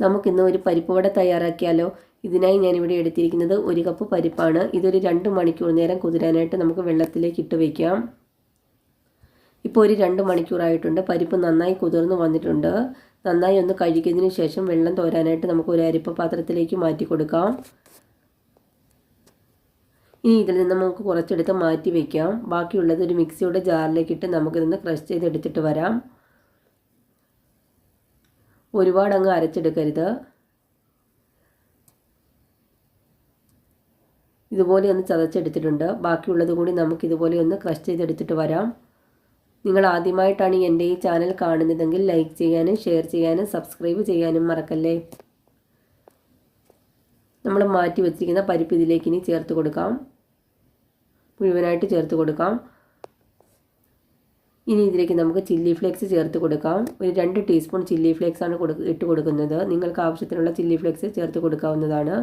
നമുക്കിന്ന് ഒരു പരിപ്പ് വട തയ്യാറാക്കിയാലോ. ഇതിനായി ഞാനിവിടെ എടുത്തിരിക്കുന്നത് 1 കപ്പ് പരിപ്പാണ്. ഇതൊരു 2 മണിക്കൂർ നേരം കുതിരാനായിട്ട് നമുക്ക് വെള്ളത്തിലേക്ക് ഇട്ട് വയ്ക്കാം. ഇപ്പോൾ ഒരു 2 മണിക്കൂറായിട്ടുണ്ട്. പരിപ്പ് നന്നായി കുതിർന്ന് വന്നിട്ടുണ്ട്. നന്നായി ഒന്ന് കഴുകിയതിന് ശേഷം വെള്ളം തോരാനായിട്ട് നമുക്ക് ഒരു അരിപ്പ പാത്രത്തിലേക്ക് മാറ്റി കൊടുക്കാം. ഇനി ഇതിൽ നിന്ന് നമുക്ക് കുറച്ചെടുത്ത് മാറ്റി വയ്ക്കാം. ബാക്കിയുള്ളത് ഒരു മിക്സിയുടെ ജാറിലേക്കിട്ട് നമുക്കിതൊന്ന് ക്രഷ് ചെയ്തെടുത്തിട്ട് വരാം. ഒരുപാട് അങ്ങ് അരച്ചെടുക്കരുത്. ഇതുപോലെ ഒന്ന് ചതച്ചെടുത്തിട്ടുണ്ട്. ബാക്കിയുള്ളത് കൂടി നമുക്കിതുപോലെ ഒന്ന് ക്രഷ് ചെയ്തെടുത്തിട്ട് വരാം. നിങ്ങൾ ആദ്യമായിട്ടാണ് എൻ്റെ ഈ ചാനൽ കാണുന്നതെങ്കിൽ ലൈക്ക് ചെയ്യാനും ഷെയർ ചെയ്യാനും സബ്സ്ക്രൈബ് ചെയ്യാനും മറക്കല്ലേ. നമ്മൾ മാറ്റി വെച്ചിരിക്കുന്ന പരിപ്പ് ഇതിലേക്ക് ഇനി ചേർത്ത് കൊടുക്കാം. മുഴുവനായിട്ട് ചേർത്ത് കൊടുക്കാം. ഇനി ഇതിലേക്ക് നമുക്ക് ചില്ലി ഫ്ലേക്സ് ചേർത്ത് കൊടുക്കാം. ഒരു 2 ടീസ്പൂൺ ചില്ലി ഫ്ലേക്സ് ആണ് ഇട്ട് കൊടുക്കുന്നത്. നിങ്ങൾക്ക് ആവശ്യത്തിനുള്ള ചില്ലി ഫ്ലേക്സ് ചേർത്ത് കൊടുക്കാവുന്നതാണ്.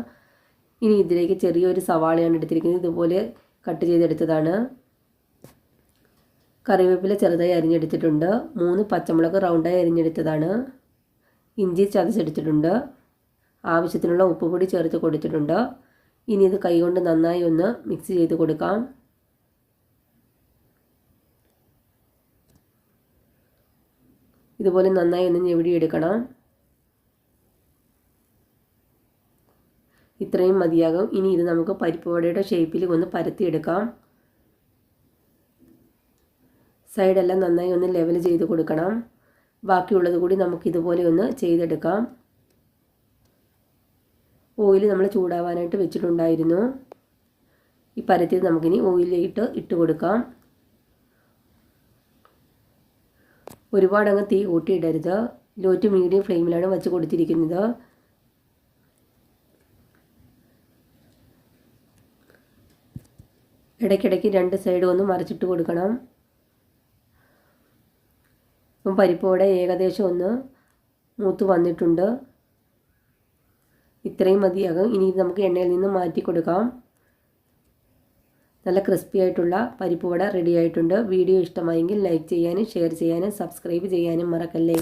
ഇനി ഇതിലേക്ക് ചെറിയൊരു സവാളയാണ് എടുത്തിരിക്കുന്നത്. ഇതുപോലെ കട്ട് ചെയ്തെടുത്തതാണ്. കറിവേപ്പില ചെറുതായി അരിഞ്ഞെടുത്തിട്ടുണ്ട്. 3 പച്ചമുളക് റൗണ്ടായി അരിഞ്ഞെടുത്തതാണ്. ഇഞ്ചി ചതച്ചെടുത്തിട്ടുണ്ട്. ആവശ്യത്തിനുള്ള ഉപ്പുപൊടി ചേർത്ത് കൊടുത്തിട്ടുണ്ട്. ഇനി ഇത് കൈകൊണ്ട് നന്നായി ഒന്ന് മിക്സ് ചെയ്ത് കൊടുക്കാം. ഇതുപോലെ നന്നായി ഒന്ന് ഞെവിടിയെടുക്കണം. ഇത്രയും മതിയാകും. ഇനി ഇത് നമുക്ക് പരിപ്പ് വടയുടെ ഷേപ്പിൽ ഒന്ന് പരത്തിയെടുക്കാം. സൈഡെല്ലാം നന്നായി ഒന്ന് ലെവൽ ചെയ്ത് കൊടുക്കണം. ബാക്കിയുള്ളത് കൂടി നമുക്ക് ഇതുപോലെ ഒന്ന് ചെയ്തെടുക്കാം. ഓയിൽ നമ്മൾ ചൂടാവാനായിട്ട് വെച്ചിട്ടുണ്ടായിരുന്നു. ഈ പരത്തിയത് നമുക്കിനി ഓയിലിലേക്ക് ഇട്ട് കൊടുക്കാം. ഒരുപാട് അങ്ങ് തീ കൂട്ടിയിടരുത്. ലോ ടു മീഡിയം ഫ്ലെയിമിലാണ് വെച്ച് കൊടുത്തിരിക്കുന്നത്. ഇടയ്ക്കിടയ്ക്ക് 2 സൈഡും ഒന്ന് മറിച്ചിട്ട് കൊടുക്കണം. ഇപ്പം പരിപ്പോടെ ഏകദേശം ഒന്ന് മൂത്ത് വന്നിട്ടുണ്ട്. ഇത്രയും മതിയാകും. ഇനി ഇത് നമുക്ക് എണ്ണയിൽ നിന്ന് മാറ്റി കൊടുക്കാം. നല്ല ക്രിസ്പി ആയിട്ടുള്ള പരിപ്പ് വട റെഡി ആയിട്ടുണ്ട്. വീഡിയോ ഇഷ്ടമായെങ്കിൽ ലൈക്ക് ചെയ്യാനും ഷെയർ ചെയ്യാനും സബ്സ്ക്രൈബ് ചെയ്യാനും മറക്കല്ലേ.